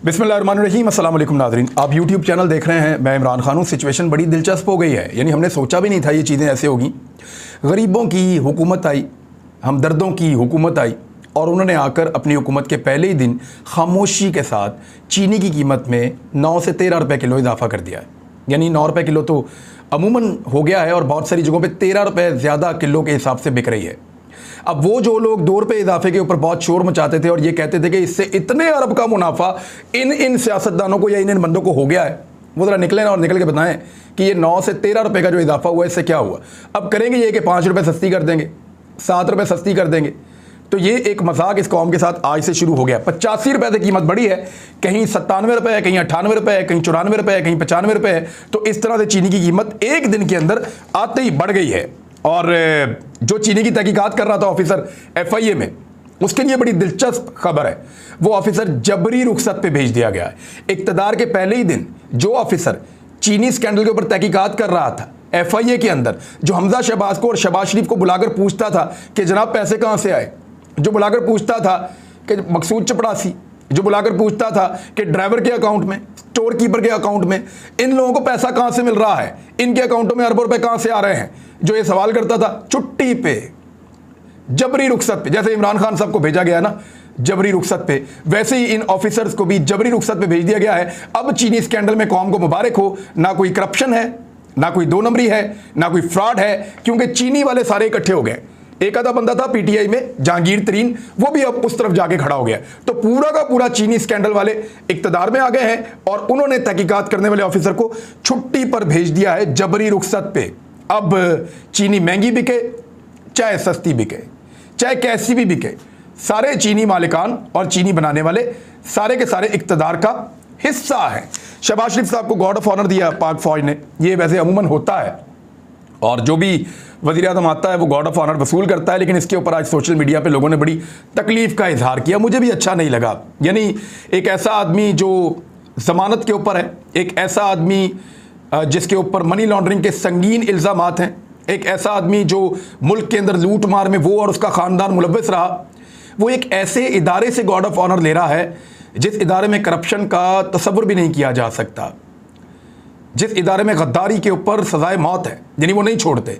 बिस्मिल्लाहिर्रहमानिर्रहीम, अस्सलाम वालेकुम नाज़रीन। आप यूट्यूब चैनल देख रहे हैं, मैं इमरान खान हूँ। सिचुएशन बड़ी दिलचस्प हो गई है, यानी हमने सोचा भी नहीं था ये चीज़ें ऐसे होगी। गरीबों की हुकूमत आई, हमदर्दों की हुकूमत आई और उन्होंने आकर अपनी हुकूमत के पहले ही दिन खामोशी के साथ चीनी की कीमत में 9 से 13 रुपये किलो इजाफा कर दिया है। यानी 9 रुपये किलो तो अमूमन हो गया है और बहुत सारी जगहों पर 13 रुपये ज़्यादा किलो के हिसाब से बिक रही है। अब वो जो लोग 2 रुपये इजाफे के ऊपर बहुत शोर मचाते थे और ये कहते थे कि इससे इतने अरब का मुनाफा इन सियासतदानों को या इन बंदों को हो गया है, वो ज़रा निकलें और निकल के बताएं कि ये 9 से 13 रुपये का जो इजाफा हुआ है इससे क्या हुआ। अब करेंगे ये कि 5 रुपये सस्ती कर देंगे, 7 रुपये सस्ती कर देंगे। तो ये एक मजाक इस कौम के साथ आज से शुरू हो गया। 85 रुपये से कीमत बढ़ी है, कहीं 97 रुपये है, कहीं 98 रुपये है, कहीं 94 रुपये है, कहीं 95 रुपये है। तो इस तरह से चीनी की कीमत एक दिन के अंदर आते ही बढ़ गई है। और जो चीनी की तहकीकात कर रहा था ऑफिसर FIA में, उसके लिए बड़ी दिलचस्प खबर है। वो ऑफिसर जबरी रुखसत पे भेज दिया गया है। इक़्तिदार के पहले ही दिन जो ऑफिसर चीनी स्कैंडल के ऊपर तहकीकात कर रहा था FIA के अंदर, जो हमजा शहबाज को और शहबाज शरीफ को बुलाकर पूछता था कि जनाब पैसे कहाँ से आए, जो बुलाकर पूछता था कि मकसूद चपड़ासी, जो बुलाकर पूछता था कि ड्राइवर के अकाउंट में, स्टोर कीपर के अकाउंट में इन लोगों को पैसा कहाँ से मिल रहा है, इनके अकाउंटों में अरबों रुपए कहाँ से आ रहे हैं, जो ये सवाल करता था छुट्टी पे, जबरी रुखसत पे। जैसे इमरान खान साहब को भेजा गया ना जबरी रुखसत पे, वैसे ही इन ऑफिसर्स को भी जबरी रुखसत पे भेज दिया गया है। अब चीनी स्कैंडल में कौम को मुबारक हो, ना कोई करप्शन है, ना कोई 2 नंबरी है, ना कोई फ्रॉड है, क्योंकि चीनी वाले सारे इकट्ठे हो गए। एक आधा बंदा था PTI में जहांगीर तरीन, वो भी अब उस तरफ जाके खड़ा हो गया। तो पूरा का पूरा चीनी स्कैंडल वाले इक्तदार में आ गए हैं और उन्होंने तहकीकात करने वाले ऑफिसर को छुट्टी पर भेज दिया है जबरी रुखसत पे। अब चीनी महंगी बिके चाहे सस्ती बिके, चाहे कैसी भी बिके, सारे चीनी मालिकान और चीनी बनाने वाले सारे के सारे इक्तदार का हिस्सा है। शहबाज शरीफ साहब को गॉर्ड ऑफ ऑनर दिया पाक फौज ने, ये वैसे अमूमन होता है और जो भी वज़ीर आज़म आता है वो गॉर्ड ऑफ ऑनर वसूल करता है। लेकिन इसके ऊपर आज सोशल मीडिया पे लोगों ने बड़ी तकलीफ़ का इजहार किया, मुझे भी अच्छा नहीं लगा। यानी एक ऐसा आदमी जो ज़मानत के ऊपर है, एक ऐसा आदमी जिसके ऊपर मनी लॉन्ड्रिंग के संगीन इल्ज़ामात हैं, एक ऐसा आदमी जो मुल्क के अंदर लूट मार में वो और उसका ख़ानदान मुलव्वस रहा, वो एक ऐसे इदारे से गॉर्ड ऑफ ऑनर ले रहा है जिस इदारे में करप्शन का तसव्वुर भी नहीं किया जा सकता, जिस इदारे में गद्दारी के ऊपर सजाए मौत है। यानी वो नहीं छोड़ते,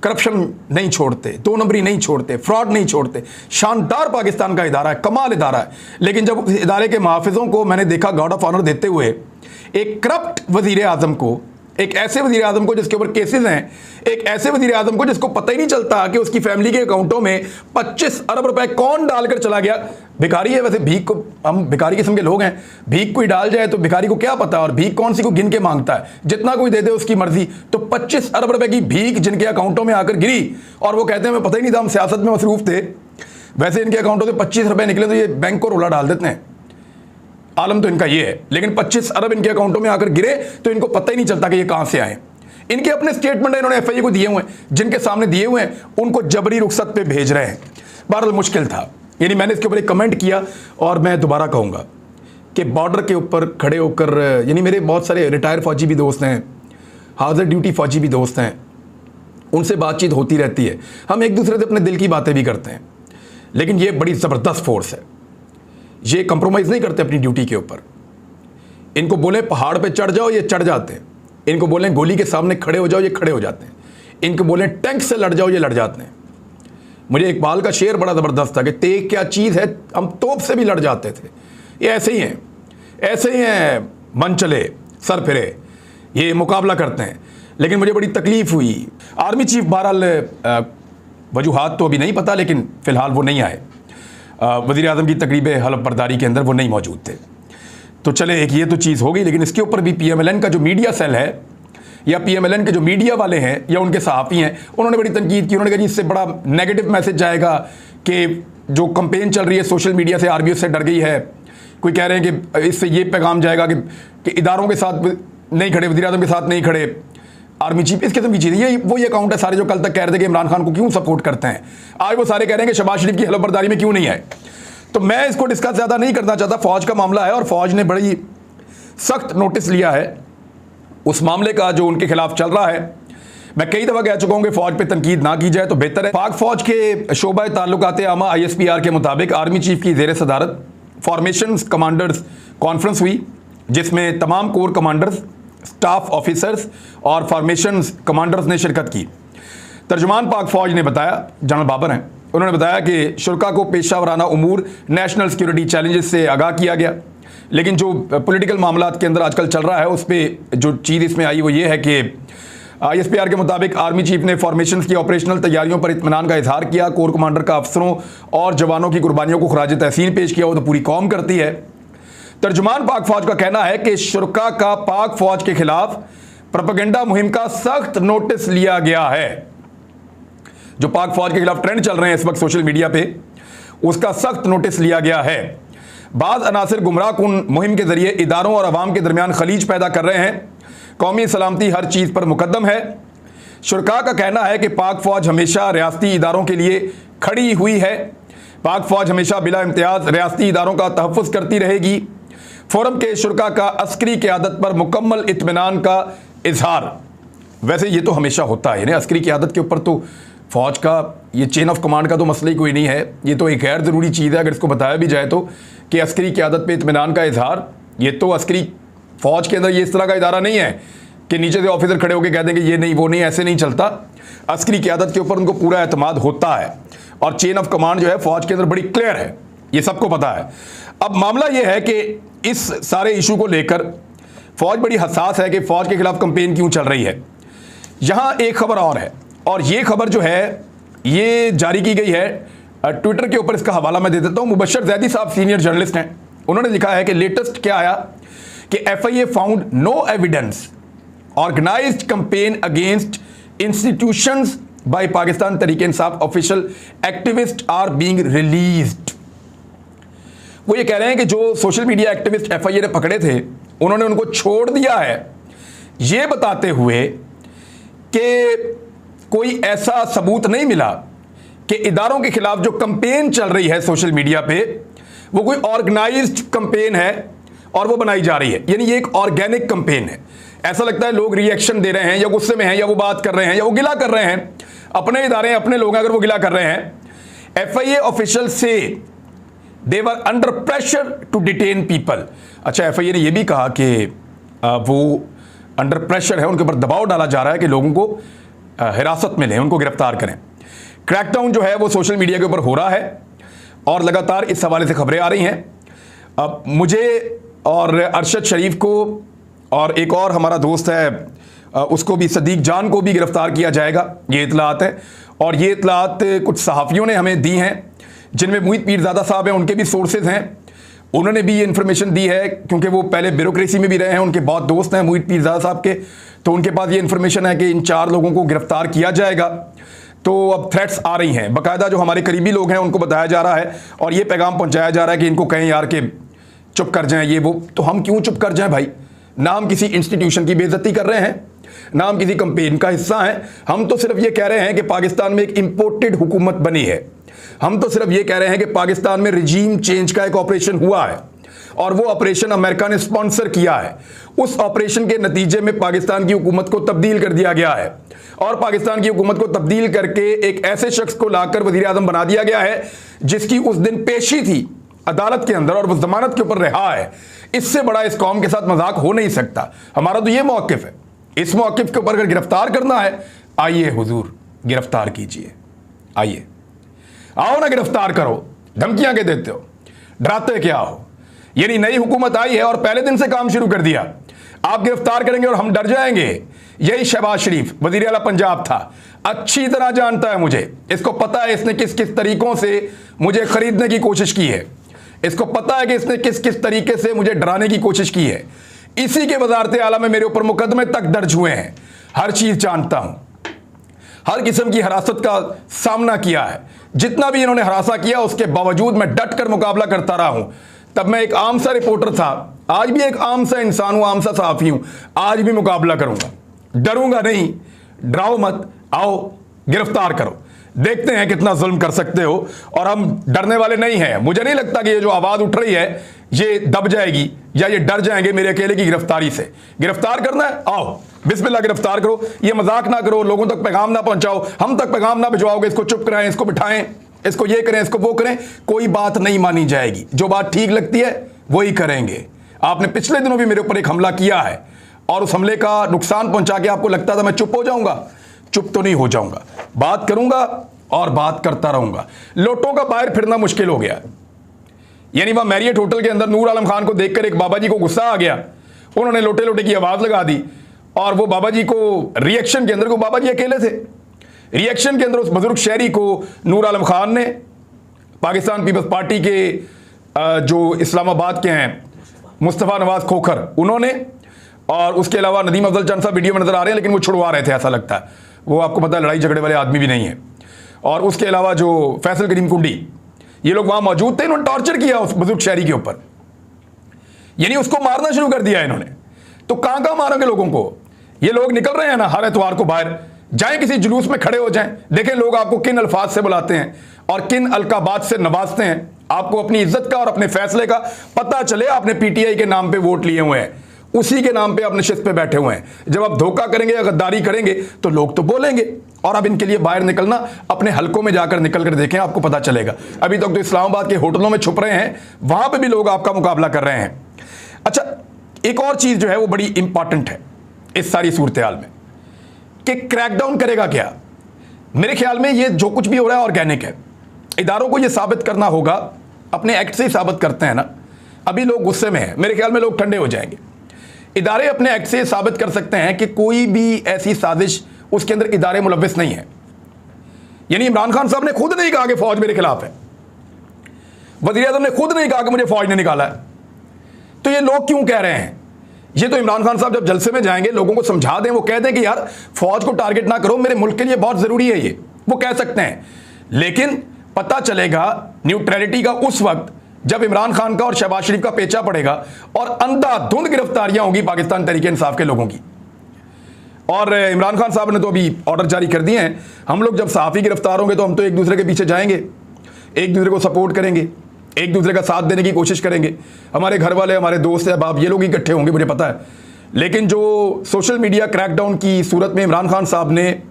करप्शन नहीं छोड़ते, 2 नंबरी नहीं छोड़ते, फ्रॉड नहीं छोड़ते। शानदार पाकिस्तान का इदारा है, कमाल इदारा है। लेकिन जब उस इदारे के मुहाफिजों को मैंने देखा गॉर्ड ऑफ ऑनर देते हुए एक करप्ट वजीर आज़म को, एक ऐसे वजीर आज़म को जिसके ऊपर केसेस हैं, एक ऐसे वजीर आज़म को जिसको पता ही नहीं चलता कि उसकी फैमिली के अकाउंटों में 25 अरब रुपए कौन डालकर चला गया। भिखारी है, वैसे भीख को, हम भिखारी किस्म के लोग हैं, भीख कोई डाल जाए तो भिखारी को क्या पता, और भीख कौन सी को गिन के मांगता है, जितना कोई दे दे उसकी मर्जी। तो 25 अरब रुपए की भीख जिनके अकाउंटों में आकर गिरी और वो कहते हैं हमें पता ही नहीं था, हम सियासत में मसरूफ थे। वैसे इनके अकाउंटों से 25 रुपए निकले तो ये बैंक को रोला डाल देते हैं, आलम तो इनका ये है। लेकिन 25 अरब इनके अकाउंटों में आकर गिरे तो इनको पता ही नहीं चलता कि ये कहां से आए। इनके अपने स्टेटमेंट इन्होंने FIA को दिए हुए हैं, जिनके सामने दिए हुए हैं, उनको जबरी रुखसत पे भेज रहे हैं। बहरहाल मुश्किल था। यानी मैंने इसके ऊपर एक कमेंट किया और मैं दोबारा कहूँगा कि बॉर्डर के ऊपर खड़े होकर, यानी मेरे बहुत सारे रिटायर फौजी भी दोस्त हैं, हाजिर ड्यूटी फौजी भी दोस्त हैं, उनसे बातचीत होती रहती है, हम एक दूसरे से अपने दिल की बातें भी करते हैं। लेकिन ये बड़ी ज़बरदस्त फोर्स है, ये कंप्रोमाइज़ नहीं करते अपनी ड्यूटी के ऊपर। इनको बोले पहाड़ पे चढ़ जाओ, ये चढ़ जाते हैं। इनको बोले गोली के सामने खड़े हो जाओ, ये खड़े हो जाते हैं। इनको बोले टैंक से लड़ जाओ, ये लड़ जाते हैं। मुझे इकबाल का शेर बड़ा ज़बरदस्त था कि तेग क्या चीज़ है, हम तोप से भी लड़ जाते थे। ये ऐसे ही हैं, ऐसे ही हैं, मन चले सर फिरे, ये मुकाबला करते हैं। लेकिन मुझे बड़ी तकलीफ़ हुई, आर्मी चीफ बहरहाल वजूहात तो अभी नहीं पता, लेकिन फ़िलहाल वो नहीं आए, वज़ीर आज़म की तकरीब हलफ बर्दारी के अंदर वो नहीं मौजूद थे। तो चले, एक ये तो चीज़ हो गई। लेकिन इसके ऊपर भी PMLN का जो मीडिया सेल है या PMLN के जो मीडिया वाले हैं या उनके सहाफ़ी हैं, उन्होंने बड़ी तनकीद की। उन्होंने कहा जी इससे बड़ा नेगेटिव मैसेज जाएगा कि जो कंपेन चल रही है सोशल मीडिया से, आर्मी उससे डर गई है। कोई कह रहे हैं कि इससे ये पैगाम जाएगा कि इदारों के साथ नहीं खड़े, वज़ीर आज़म के साथ नहीं खड़े आर्मी चीफ, इस किस्म की चीज़। ये वो अकाउंट है सारे जो कल तक कह रहे थे कि इमरान खान को क्यों सपोर्ट करते हैं, आज वो सारे कह रहे हैं कि शहबाज शरीफ की हलफ बर्दारी में क्यों नहीं आए। तो मैं इसको डिस्कस ज़्यादा नहीं करना चाहता। फ़ौज का मामला है और फ़ौज ने बड़ी सख्त नोटिस लिया है उस मामले का जो उनके खिलाफ चल रहा है। मैं कई दफ़ा कह चुका हूँ कि फ़ौज पे तनकीद ना की जाए तो बेहतर है। पाक फ़ौज के शोबा ताल्लुकात आमा ISPR के मुताबिक आर्मी चीफ की ज़ेर सदारत फॉर्मेशन कमांडर्स कॉन्फ्रेंस हुई जिसमें तमाम कोर कमांडर्स, स्टाफ ऑफिसर्स और फॉर्मेशन कमांडर्स ने शिरकत की। तर्जुमान पाक फौज ने बताया, जनरल बाबर हैं, उन्होंने बताया कि शुरका को पेशा वराना उमूर, नेशनल सिक्योरिटी चैलेंजेस से आगाह किया गया। लेकिन जो पॉलिटिकल मामलात के अंदर आजकल चल रहा है उस पर जो चीज़ इसमें आई वो ये है कि ISPR के मुताबिक आर्मी चीफ ने फॉर्मेशन की ऑपरेशनल तैयारियों पर इत्मीनान का इजहार किया। कोर कमांडर का अफसरों और जवानों की कुर्बानियों को खराज तहसीन पेश किया, वो तो पूरी कौम करती है। तर्जुमान पाक फौज का कहना है कि शुरका का पाक फौज के खिलाफ प्रोपेगेंडा मुहिम का सख्त नोटिस लिया गया है। जो पाक फौज के खिलाफ ट्रेंड चल रहे हैं इस वक्त सोशल मीडिया पे, उसका सख्त नोटिस लिया गया है। बाज़ अनासिर गुमराह कुन मुहिम के जरिए इदारों और अवाम के दरमियान खलीज पैदा कर रहे हैं। कौमी सलामती हर चीज़ पर मुकद्दम है। शुरका का कहना है कि पाक फौज हमेशा रियासती इदारों के लिए खड़ी हुई है। पाक फौज हमेशा बिला इम्तियाज़ रियासती इदारों का तहफ़्फ़ुज़ करती रहेगी। फोरम के शुरका का अस्करी क़यादत पर मुकम्मल इत्मीनान का इजहार। वैसे ये तो हमेशा होता है, यानी अस्करी क़यादत के ऊपर तो फौज का ये चेन ऑफ कमांड का तो मसला ही कोई नहीं है। ये तो एक गैर ज़रूरी चीज़ है अगर इसको बताया भी जाए तो, कि अस्करी क़यादत पे इत्मीनान का इजहार। ये तो अस्करी फौज के अंदर ये इस तरह का इदारा नहीं है कि नीचे से ऑफिसर खड़े होकर कह देंगे ये नहीं वो नहीं, ऐसे नहीं चलता। अस्करी क़यादत के ऊपर उनको पूरा एतमाद होता है और चेन ऑफ कमांड जो है फौज के अंदर बड़ी क्लियर है, ये सबको पता है। अब मामला ये है कि इस सारे इशू को लेकर फौज बड़ी हसास है कि फौज के खिलाफ कंपेन क्यों चल रही है। यहाँ एक खबर और है, और ये खबर जो है ये जारी की गई है ट्विटर के ऊपर। इसका हवाला मैं दे देता हूँ। मुबशर जैदी साहब सीनियर जर्नलिस्ट हैं, उन्होंने लिखा है कि लेटेस्ट क्या आया कि FIA found no evidence organised campaign against institutions by Pakistan Tehreek Insaf official activist are being released. वो ये कह रहे हैं कि जो सोशल मीडिया एक्टिविस्ट FIA ने पकड़े थे उन्होंने उनको छोड़ दिया है, ये बताते हुए कि कोई ऐसा सबूत नहीं मिला कि इदारों के खिलाफ जो कंपेन चल रही है सोशल मीडिया पे वो कोई ऑर्गेनाइज्ड कंपेन है और वो बनाई जा रही है। यानी ये एक ऑर्गेनिक कंपेन है। ऐसा लगता है लोग रिएक्शन दे रहे हैं या गुस्से में हैं या वो बात कर रहे हैं या वो गिला कर रहे हैं, अपने इदारे अपने लोग अगर वो गिला कर रहे हैं। FIA ऑफिशियल से they were under pressure to detain people. अच्छा, FIA ने यह भी कहा कि वो अंडर प्रेशर है, उनके ऊपर दबाव डाला जा रहा है कि लोगों को हिरासत में लें, उनको गिरफ्तार करें। क्रैकडाउन जो है वो सोशल मीडिया के ऊपर हो रहा है और लगातार इस हवाले से खबरें आ रही हैं। अब मुझे और अरशद शरीफ को और एक और हमारा दोस्त है उसको भी, सदीक जान को भी गिरफ्तार किया जाएगा, ये इतलात है। और ये इतलात कुछ सहाफ़ियों ने हमें दी हैं, जिनमें मोहित पीरज़ादा साहब हैं, उनके भी सोर्सेज हैं, उन्होंने भी ये इन्फॉर्मेशन दी है क्योंकि वो पहले ब्यूरोक्रेसी में भी रहे हैं, उनके बहुत दोस्त हैं मोहित पीरज़ादा साहब के, तो उनके पास ये इन्फॉर्मेशन है कि इन 4 लोगों को गिरफ्तार किया जाएगा। तो अब थ्रेट्स आ रही हैं, बाकायदा जो हमारे करीबी लोग हैं उनको बताया जा रहा है और ये पैगाम पहुंचाया जा रहा है कि इनको कहें यार कि चुप कर जाएं ये वो। तो हम क्यों चुप कर जाएं भाई? ना हम किसी इंस्टीट्यूशन की बेइज्जती कर रहे हैं, ना हम किसी कंपेन का हिस्सा हैं। हम तो सिर्फ ये कह रहे हैं कि पाकिस्तान में एक इंपोर्टेड हुकूमत बनी है। हम तो सिर्फ ये कह रहे हैं कि पाकिस्तान में रिजीम चेंज का एक ऑपरेशन हुआ है और वो ऑपरेशन अमेरिका ने स्पॉन्सर किया है। उस ऑपरेशन के नतीजे में पाकिस्तान की हुकूमत को तब्दील कर दिया गया है और पाकिस्तान की हुकूमत को तब्दील करके एक ऐसे शख्स को लाकर वज़ीर आज़म बना दिया गया है जिसकी उस दिन पेशी थी अदालत के अंदर और वो जमानत के ऊपर रहा है। इससे बड़ा इस कौम के साथ मजाक हो नहीं सकता। हमारा तो ये मौक़िफ़ है। इस मौक़िफ़ के ऊपर अगर गिरफ्तार करना है, आइए हुजूर गिरफ्तार कीजिए, आइए आओ ना, गिरफ्तार करो। धमकियां के देते हो, डराते क्या हो? यानी नई हुकूमत आई है और पहले दिन से काम शुरू कर दिया, आप गिरफ्तार करेंगे और हम डर जाएंगे। यही शहबाज शरीफ वज़ीर आला पंजाब था, अच्छी तरह जानता है मुझे, इसको पता है इसने किस किस तरीकों से मुझे खरीदने की कोशिश की है, इसको पता है कि इसने किस किस तरीके से मुझे डराने की कोशिश की है। इसी के वज़ारत आला में मेरे ऊपर मुकदमे तक दर्ज हुए हैं। हर चीज़ जानता हूँ, हर किस्म की हरासत का सामना किया है। जितना भी इन्होंने हरासा किया उसके बावजूद मैं डट कर मुकाबला करता रहा हूँ। तब मैं एक आम सा रिपोर्टर था, आज भी एक आम सा इंसान हूँ, आम सा सहाफ़ी हूँ, आज भी मुकाबला करूँगा, डरूंगा नहीं। डराओ मत, आओ गिरफ्तार करो, देखते हैं कितना जुल्म कर सकते हो। और हम डरने वाले नहीं हैं। मुझे नहीं लगता कि ये जो आवाज़ उठ रही है ये दब जाएगी या ये डर जाएंगे मेरे अकेले की गिरफ्तारी से। गिरफ्तार करना है, आओ बिस्मिल्लाह गिरफ्तार करो। ये मजाक ना करो, लोगों तक पैगाम ना पहुंचाओ, हम तक पैगाम ना भिजवाओगे, इसको चुप कराएं, इसको बिठाएं, इसको ये करें, इसको वो करें, कोई बात नहीं मानी जाएगी। जो बात ठीक लगती है वही करेंगे। आपने पिछले दिनों भी मेरे ऊपर एक हमला किया है और उस हमले का नुकसान पहुंचा के आपको लगता था मैं चुप हो जाऊंगा। चुप तो नहीं हो जाऊंगा, बात करूंगा और बात करता रहूंगा। लोटों का बाहर फिरना मुश्किल हो गया। यानी वह मैरियट होटल के अंदर नूर आलम खान को देखकर एक बाबा जी को गुस्सा आ गया, उन्होंने लोटे लोटे की आवाज लगा दी और वो बाबा जी को रिएक्शन के अंदर, को बाबा जी अकेले थे, रिएक्शन के अंदर उस बुजुर्ग शहरी को नूर आलम खान ने, पाकिस्तान पीपल्स पार्टी के जो इस्लामाबाद के हैं मुस्तफ़ा नवाज खोखर, उन्होंने, और उसके अलावा नदीम अफजल चंद साहब वीडियो में नजर आ रहे हैं लेकिन वो छुड़वा रहे थे, ऐसा लगता है, वो आपको पता है लड़ाई झगड़े वाले आदमी भी नहीं है। और उसके अलावा जो फैसल करीम कुंडी, ये लोग वहां मौजूद थे, इन्होंने टॉर्चर किया उस बुजुर्ग शहरी के ऊपर, यानी उसको मारना शुरू कर दिया इन्होंने। तो कहां कहां मारोगे लोगों को? ये लोग निकल रहे हैं ना हर एतवार को बाहर, जाएं किसी जुलूस में खड़े हो जाएं, देखें लोग आपको किन अल्फाज से बुलाते हैं और किन अलकाबात से नवाजते हैं, आपको अपनी इज्जत का और अपने फैसले का पता चले। आपने पीटीआई के नाम पे वोट लिए हुए हैं, उसी के नाम पे अपने शिस्त पे बैठे हुए हैं। जब आप धोखा करेंगे या गद्दारी करेंगे तो लोग तो बोलेंगे, और अब इनके लिए बाहर निकलना, अपने हलकों में जाकर निकल कर देखें, आपको पता चलेगा। अभी तक तो इस्लामाबाद के होटलों में छुप रहे हैं, वहां पे भी लोग आपका मुकाबला कर रहे हैं। अच्छा, एक और चीज जो है वो बड़ी इंपॉर्टेंट है इस सारी सूरत हाल में, कि क्रैकडाउन करेगा क्या। मेरे ख्याल में ये जो कुछ भी हो रहा है ऑर्गेनिक है। इदारों को ये साबित करना होगा, अपने एक्ट से ही साबित करते हैं ना। अभी लोग गुस्से में हैं, मेरे ख्याल में लोग ठंडे हो जाएंगे। इदारे अपने एक्ट से साबित कर सकते हैं कि कोई भी ऐसी साजिश, उसके अंदर इदारे मुलव्विस नहीं है। यानी इमरान खान साहब ने खुद नहीं कहा कि फौज मेरे खिलाफ है, वज़ीर आज़म ने खुद नहीं कहा कि मुझे फौज ने निकाला है। तो ये लोग क्यों कह रहे हैं? ये तो इमरान खान साहब जब जलसे में जाएंगे, लोगों को समझा दें, वो कह दें कि यार फौज को टारगेट ना करो, मेरे मुल्क के लिए बहुत जरूरी है, ये वो कह सकते हैं। लेकिन पता चलेगा न्यूट्रलिटी का उस वक्त जब इमरान खान का और शहबाज शरीफ का पेचा पड़ेगा और अंधाधुंध गिरफ्तारियां होंगी पाकिस्तान तहरीक इंसाफ के लोगों की। और इमरान खान साहब ने तो अभी ऑर्डर जारी कर दिए हैं, हम लोग जब सहाफ़ी गिरफ्तार होंगे तो हम तो एक दूसरे के पीछे जाएंगे, एक दूसरे को सपोर्ट करेंगे, एक दूसरे का साथ देने की कोशिश करेंगे। हमारे घर वाले, हमारे दोस्त, अहबाब, ये लोग इकट्ठे होंगे, मुझे पता है। लेकिन जो सोशल मीडिया क्रैकडाउन की सूरत में इमरान खान साहब ने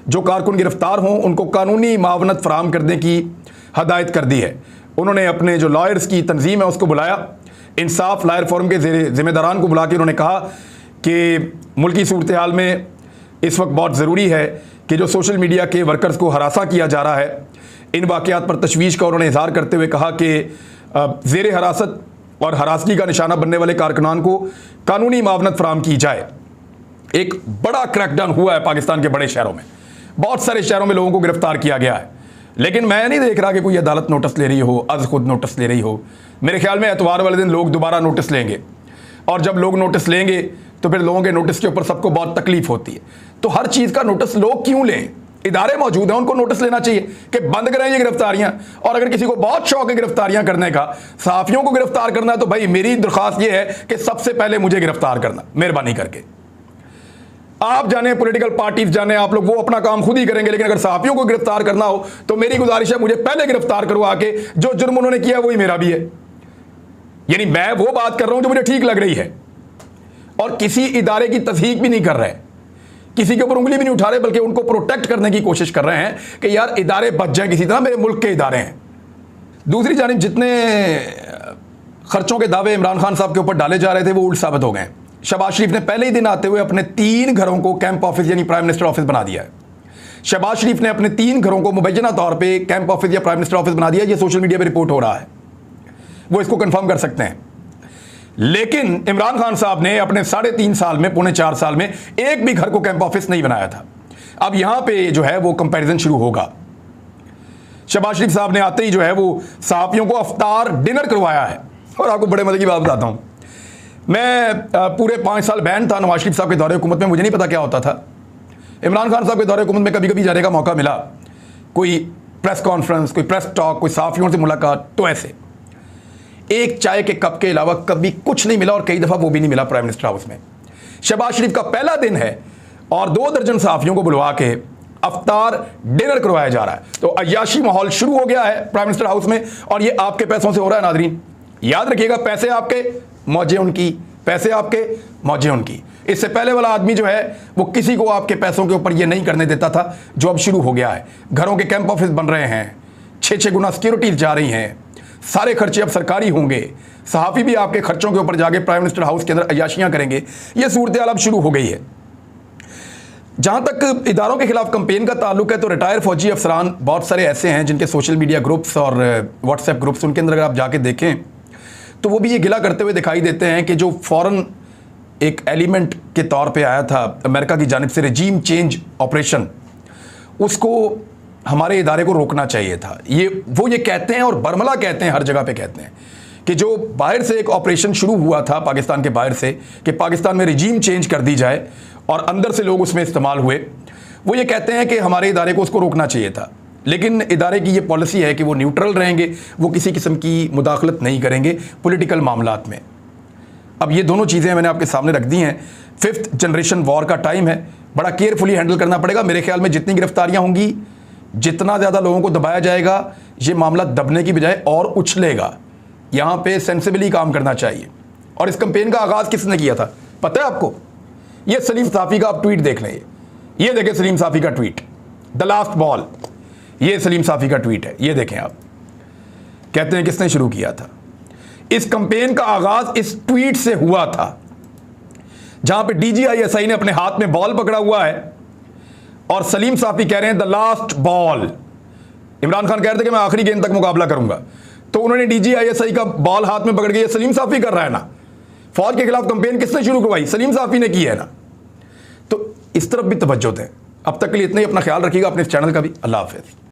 जो कारकुन गिरफ्तार हों उनको कानूनी मावनत फराहम करने की हदायत कर दी है। उन्होंने अपने जो लॉयर्स की तंजीम है उसको बुलाया, इंसाफ लॉयर फोरम के जिम्मेदारान को बुला के उन्होंने कहा कि मुल्की सूरत हाल में इस वक्त बहुत ज़रूरी है कि जो सोशल मीडिया के वर्कर्स को हरासा किया जा रहा है, इन वाक़यात पर तशवीश का उन्होंने इजहार करते हुए कहा कि ज़ेर हरासत और हरासगी का निशाना बनने वाले कारकुनान को कानूनी मावनत फराहम की जाए। एक बड़ा क्रैकडाउन हुआ है पाकिस्तान के बड़े शहरों में, बहुत सारे शहरों में लोगों को गिरफ्तार किया गया है, लेकिन मैं नहीं देख रहा कि कोई अदालत नोटिस ले रही हो, अज खुद नोटिस ले रही हो। मेरे ख्याल में एतवार वाले दिन लोग दोबारा नोटिस लेंगे, और जब लोग नोटिस लेंगे तो फिर लोगों के नोटिस के ऊपर सबको बहुत तकलीफ होती है। तो हर चीज़ का नोटिस लोग क्यों लें? इदारे मौजूद हैं, उनको नोटिस लेना चाहिए कि बंद करें ये गिरफ्तारियां। और अगर किसी को बहुत शौक है गिरफ्तारियां करने का, सहाफ़ियों को गिरफ्तार करना है, तो भाई मेरी दरख्वास्त ये है कि सबसे पहले मुझे गिरफ्तार करना, मेहरबानी करके। आप जाने, पॉलिटिकल पार्टीज जाने, आप लोग वो अपना काम खुद ही करेंगे, लेकिन अगर सहाफ़ियों को गिरफ्तार करना हो तो मेरी गुजारिश है मुझे पहले गिरफ्तार करवा के जो जुर्म उन्होंने किया वही मेरा भी है। यानी मैं वो बात कर रहा हूं जो मुझे ठीक लग रही है, और किसी इदारे की तस्दीक भी नहीं कर रहे, किसी के ऊपर उंगली भी नहीं उठा रहे, बल्कि उनको प्रोटेक्ट करने की कोशिश कर रहे हैं कि यार इदारे बच जाएं किसी तरह, मेरे मुल्क के इदारे हैं। दूसरी जानिब जितने खर्चों के दावे इमरान खान साहब के ऊपर डाले जा रहे थे वो उल्ट साबित हो गए। शहबाज शरीफ ने पहले ही दिन आते हुए अपने 3 घरों को कैंप ऑफिस यानी प्राइम मिनिस्टर ऑफिस बना दिया है। शहबाज शरीफ ने अपने 3 घरों को मुबैना तौर पे कैंप ऑफिस या प्राइम मिनिस्टर ऑफिस बना दिया। ये सोशल मीडिया पे रिपोर्ट हो रहा है, वो इसको कंफर्म कर सकते हैं। लेकिन इमरान खान साहब ने अपने 3.5 साल में, पौने 4 साल में एक भी घर को कैंप ऑफिस नहीं बनाया था। अब यहां पे जो है वो कंपैरिजन शुरू होगा। शहबाज शरीफ साहब ने आते ही जो है वो सहाफ़ियों को अफ्तार डिनर करवाया है। और आपको बड़े मजे की बात बताता हूं, मैं पूरे 5 साल बैन था नवाज शरीफ साहब के दौरे हुकूमत में, मुझे नहीं पता क्या होता था। इमरान खान साहब के दौरे हुकूमत में कभी कभी जाने का मौका मिला, कोई प्रेस कॉन्फ्रेंस, कोई प्रेस टॉक, कोई सहाफ़ियों से मुलाकात, तो ऐसे एक चाय के कप के अलावा कभी कुछ नहीं मिला, और कई दफ़ा वो भी नहीं मिला प्राइम मिनिस्टर हाउस में। शहबाज शरीफ का पहला दिन है और 2 दर्जन सहाफ़ियों को बुलवा के अफ्तार डिनर करवाया जा रहा है। तो अय्याशी माहौल शुरू हो गया है प्राइम मिनिस्टर हाउस में, और ये आपके पैसों से हो रहा है। नादरीन याद रखिएगा, पैसे आपके, मौजें उनकी, पैसे आपके, मौजें उनकी। इससे पहले वाला आदमी जो है वो किसी को आपके पैसों के ऊपर ये नहीं करने देता था, जो अब शुरू हो गया है। घरों के कैंप ऑफिस बन रहे हैं, 6-6 गुना सिक्योरिटीज जा रही हैं, सारे खर्चे अब सरकारी होंगे, सहाफ़ी भी आपके खर्चों के ऊपर जाके प्राइम मिनिस्टर हाउस के अंदर अय्याशियाँ करेंगे। ये सूरत हाल अब शुरू हो गई है। जहाँ तक इदारों के खिलाफ कंपेन का ताल्लुक है तो रिटायर फौजी अफसरान बहुत सारे ऐसे हैं जिनके सोशल मीडिया ग्रुप्स और व्हाट्सएप ग्रुप्स, उनके अंदर अगर आप जाके देखें तो वो भी ये गिला करते हुए दिखाई देते हैं कि जो फ़ौरन एक एलिमेंट के तौर पे आया था अमेरिका की जानिब से रजीम चेंज ऑपरेशन, उसको हमारे इदारे को रोकना चाहिए था। वो ये कहते हैं और बरमला कहते हैं, हर जगह पे कहते हैं कि जो बाहर से एक ऑपरेशन शुरू हुआ था पाकिस्तान के बाहर से कि पाकिस्तान में रजीम चेंज कर दी जाए और अंदर से लोग उसमें इस्तेमाल हुए, वो ये कहते हैं कि हमारे इदारे को उसको रोकना चाहिए था। लेकिन इदारे की ये पॉलिसी है कि वो न्यूट्रल रहेंगे, वो किसी किस्म की मुदाखलत नहीं करेंगे पॉलिटिकल मामलात में। अब ये दोनों चीज़ें मैंने आपके सामने रख दी हैं। 5th जनरेशन वॉर का टाइम है, बड़ा केयरफुली हैंडल करना पड़ेगा। मेरे ख्याल में जितनी गिरफ्तारियां होंगी, जितना ज़्यादा लोगों को दबाया जाएगा, ये मामला दबने की बजाय और उछलेगा। यहाँ पे सेंसिबली काम करना चाहिए। और इस कैंपेन का आगाज़ किसने किया था पता है आपको? ये सलीम साफ़ी का आप ट्वीट देख लें। ये देखें सलीम साफ़ी का ट्वीट, द लास्ट बॉल, ये सलीम साफ़ी का ट्वीट है। ये देखें आप, कहते हैं किसने शुरू किया था। इस कैंपेन का आगाज इस ट्वीट से हुआ था जहां पे DGISI ने अपने हाथ में बॉल पकड़ा हुआ है और सलीम साफ़ी कह रहे हैं the last ball. Imran Khan कह रहे थे कि मैं आखिरी गेंद तक मुकाबला करूंगा, तो उन्होंने DGISI का बॉल हाथ में पकड़ के, ये सलीम साफ़ी कर रहा है ना। फौज के खिलाफ कैंपेन किसने शुरू करवाई? सलीम साफ़ी ने की है ना। तो इस तरफ भी तवज्जो दें। अब तक के लिए इतना ही। अपना ख्याल रखिएगा, अपने इस चैनल का भी। अल्लाह हाफ़िज़।